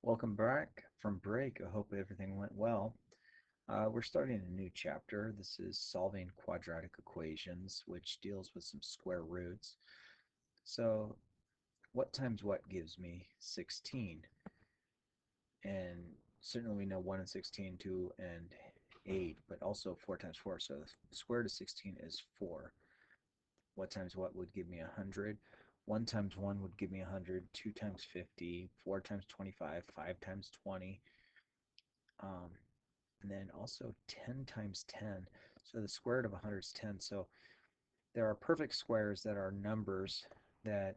Welcome back from break. I hope everything went well. We're starting a new chapter. This is solving quadratic equations, which deals with some square roots. So, what times what gives me 16? And certainly we know 1 and 16, 2 and 8, but also 4 times 4. So, the square root of 16 is 4. What times what would give me 100? 1 times 1 would give me 100, 2 times 50, 4 times 25, 5 times 20. Um, and then also 10 times 10. So the square root of 100 is 10. So there are perfect squares that are numbers that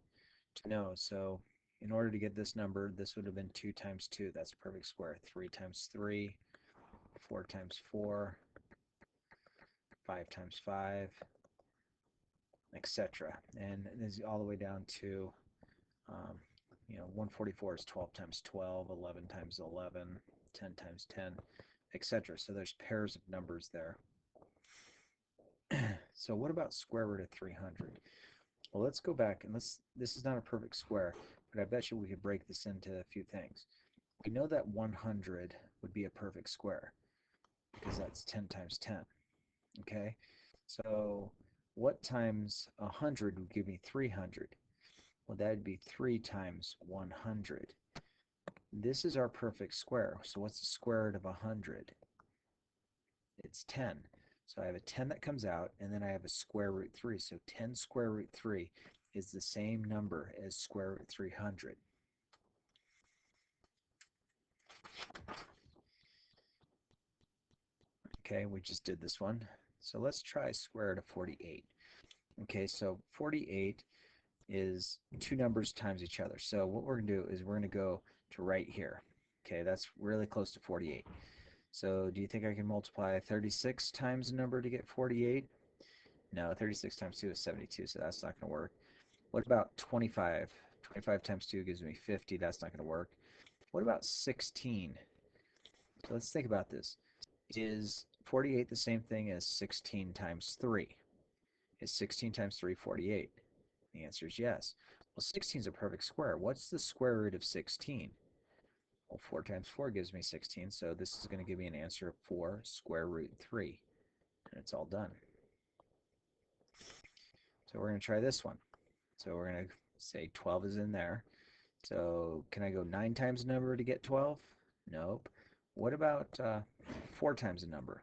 to know. So in order to get this number, this would have been 2 times 2. That's a perfect square. 3 times 3, 4 times 4, 5 times 5, etc. And this is all the way down to, um, 144 is 12 times 12, 11 times 11, 10 times 10, etc. So there's pairs of numbers there. So what about square root of 300? Well, let's go back and this is not a perfect square, but I bet you we could break this into a few things. We know that 100 would be a perfect square because that's 10 times 10, okay? So what times 100 would give me 300? Well, that would be 3 times 100. This is our perfect square. So what's the square root of 100? It's 10. So I have a 10 that comes out, and then I have a square root 3. So 10 square root 3 is the same number as square root 300. Okay, we just did this one. So let's try square root of 48. Okay, so 48 is two numbers times each other. So what we're going to do is we're going to go to right here. Okay, that's really close to 48. So do you think I can multiply 36 times a number to get 48? No, 36 times 2 is 72, so that's not going to work. What about 25? 25 times 2 gives me 50. That's not going to work. What about 16? So let's think about this. Is 48 the same thing as 16 times 3? Is 16 times 3 48? The answer is yes. Well, 16 is a perfect square. What's the square root of 16? Well, 4 times 4 gives me 16, so this is going to give me an answer of 4 square root 3. And it's all done. So we're going to try this one. So we're going to say 12 is in there. So can I go 9 times a number to get 12? Nope. What about 4 times a number?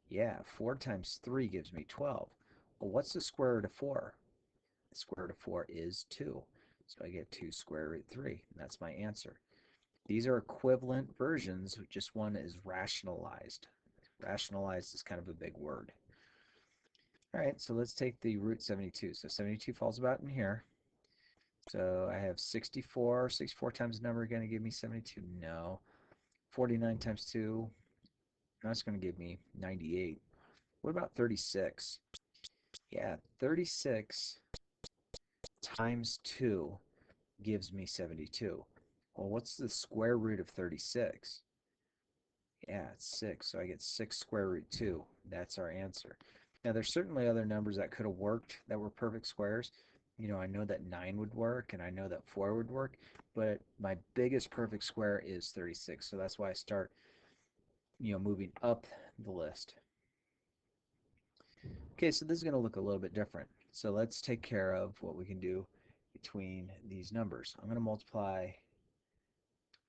Yeah, 4 times 3 gives me 12. Well, what's the square root of 4? The square root of 4 is 2. So I get 2 square root 3. And that's my answer. These are equivalent versions, just one is rationalized. Rationalized is kind of a big word. All right, so let's take the root 72. So 72 falls about in here. So I have 64. 64 times the number going to give me 72? No. 49 times 2, that's going to give me 98. What about 36? Yeah, 36 times 2 gives me 72. Well, what's the square root of 36? Yeah, it's 6, so I get 6 square root 2. That's our answer. Now, there's certainly other numbers that could have worked that were perfect squares. I know that 9 would work, and I know that 4 would work, but my biggest perfect square is 36, so that's why I start, moving up the list. Okay, so this is going to look a little bit different. So let's take care of what we can do between these numbers. I'm going to multiply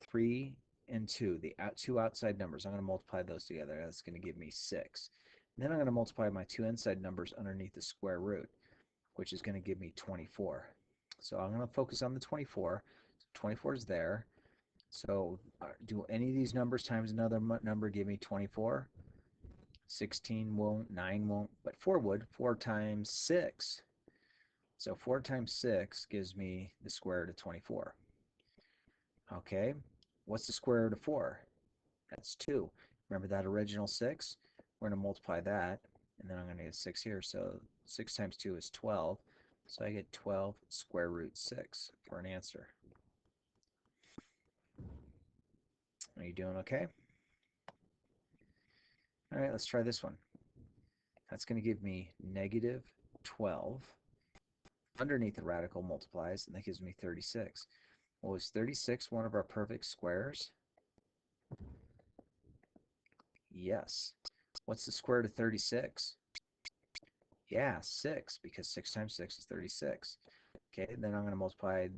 3 and 2, the two outside numbers. I'm going to multiply those together. That's going to give me 6. And then I'm going to multiply my two inside numbers underneath the square root, which is going to give me 24. So I'm going to focus on the 24. 24 is there. So do any of these numbers times another number give me 24? 16 won't, 9 won't, but 4 would. 4 times 6. So 4 times 6 gives me the square root of 24. Okay, what's the square root of 4? That's 2. Remember that original 6? We're going to multiply that, and then I'm going to get 6 here. So 6 times 2 is 12. So I get 12 square root 6 for an answer. Are you doing okay? All right, let's try this one. That's going to give me negative 12. Underneath the radical multiplies, and that gives me 36. Well, is 36 one of our perfect squares? Yes. What's the square root of 36? Yeah, 6, because 6 times 6 is 36. Okay, then I'm going to multiply,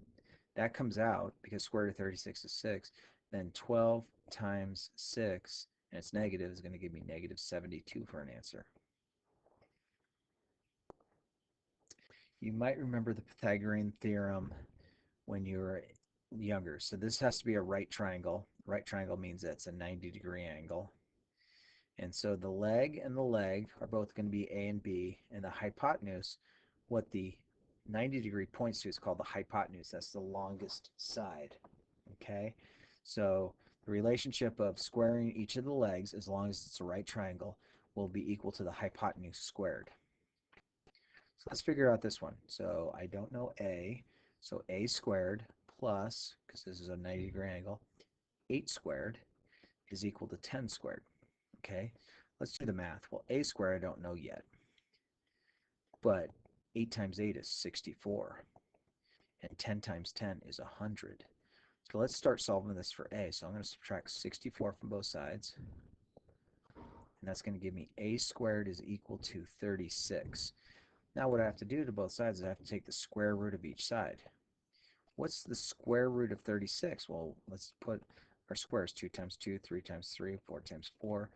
that comes out, because square root of 36 is 6, then 12 times 6, and it's negative, is going to give me negative 72 for an answer. You might remember the Pythagorean theorem when you were younger. So this has to be a right triangle. Right triangle means that it's a 90-degree angle. And so the leg and the leg are both going to be A and B, and the hypotenuse, what the 90-degree points to, is called the hypotenuse. That's the longest side. Okay, so the relationship of squaring each of the legs, as long as it's a right triangle, will be equal to the hypotenuse squared. So let's figure out this one. So I don't know A, so A squared plus, because this is a 90-degree angle, 8 squared is equal to 10 squared. Okay, let's do the math. Well, A squared I don't know yet, but 8 times 8 is 64, and 10 times 10 is 100. So let's start solving this for A. So I'm going to subtract 64 from both sides, and that's going to give me A squared is equal to 36. Now what I have to do to both sides is I have to take the square root of each side. What's the square root of 36? Well, let's put our squares: 2 times 2, 3 times 3, 4 times 4,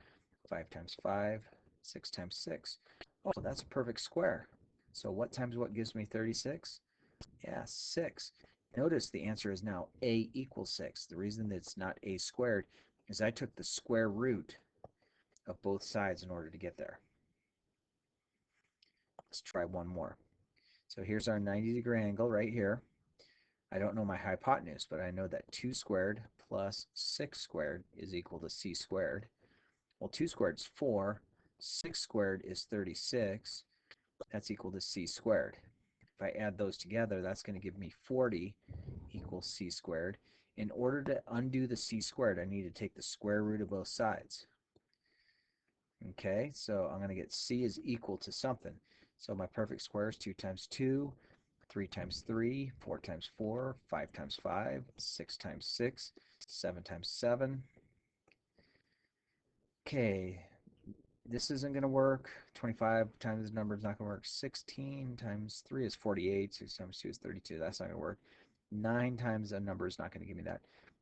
5 times 5, 6 times 6. Oh, that's a perfect square. So what times what gives me 36? Yeah, 6. Notice the answer is now A equals 6. The reason that it's not A squared is I took the square root of both sides in order to get there. Let's try one more. So here's our 90-degree angle right here. I don't know my hypotenuse, but I know that 2 squared plus 6 squared is equal to c squared. Well, 2 squared is 4. 6 squared is 36. That's equal to c squared. If I add those together, that's going to give me 40 equals c squared. In order to undo the c squared, I need to take the square root of both sides. Okay, so I'm going to get c is equal to something. So my perfect square is 2 times 2, 3 times 3, 4 times 4, 5 times 5, 6 times 6, 7 times 7. Okay, this isn't going to work. 25 times this number is not going to work. 16 times 3 is 48. 6 times 2 is 32. That's not going to work. 9 times a number is not going to give me that.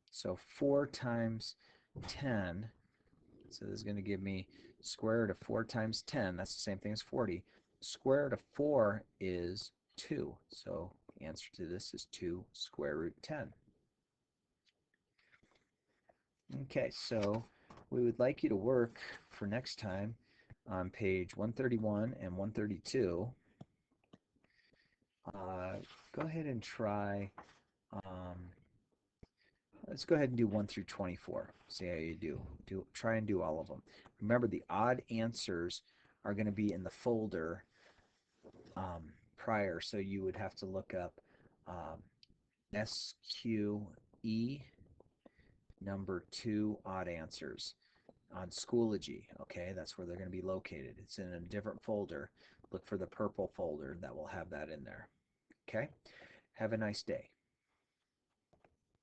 So 4 times 10. So this is going to give me square root of 4 times 10. That's the same thing as 40. Square root of 4 is 2. So the answer to this is 2 square root 10. Okay, so we would like you to work for next time on page 131 and 132. Go ahead and try, let's go ahead and do 1 through 24. See how you do. Try and do all of them. Remember, the odd answers are going to be in the folder prior, so you would have to look up SQE number 2 odd answers on Schoology. Okay, that's where they're going to be located. It's in a different folder. Look for the purple folder that will have that in there. Okay, have a nice day.